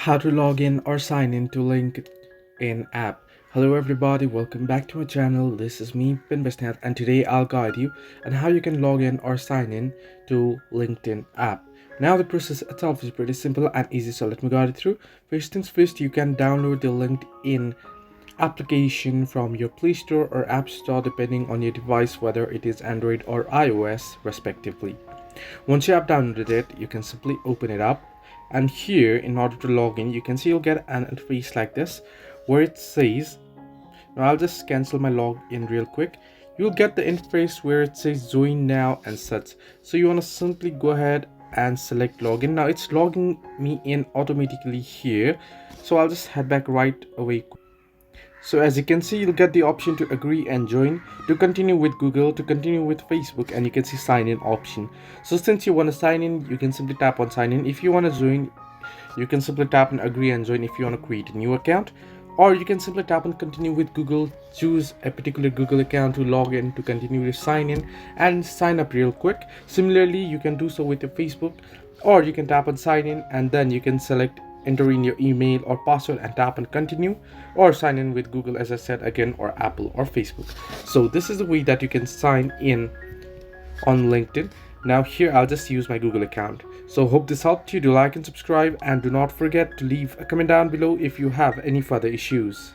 How to log in or sign in to LinkedIn app. Hello everybody, welcome back to my channel. This is me, Pinbasnath, and today I'll guide you on how you can log in or sign in to LinkedIn app. Now the process itself is pretty simple and easy, so let me guide you through. First things first, you can download the LinkedIn application from your Play Store or App Store depending on your device, whether it is Android or iOS respectively. Once you have downloaded it, you can simply open it up, and here in order to log in, you can see you'll get an interface like this where it says, now I'll just cancel my login real quick. You'll get the interface where it says join now and such. So you want to simply go ahead and select login. Now it's logging me in automatically here, so I'll just head back right away. So as you can see, you'll get the option to agree and join, to continue with Google, to continue with Facebook, and you can see sign in option. So since you want to sign in, you can simply tap on sign in. If you want to join, you can simply tap on agree and join if you want to create a new account, or you can simply tap on continue with Google, choose a particular Google account to log in, to continue to sign in and sign up real quick. Similarly, you can do so with your Facebook, or you can tap on sign in and then you can select enter in your email or password and tap on continue, or sign in with Google, as I said again, or Apple or Facebook. So this is the way that you can sign in on LinkedIn. Now here I'll just use my Google account. So hope this helped you. Do like and subscribe, and do not forget to leave a comment down below if you have any further issues.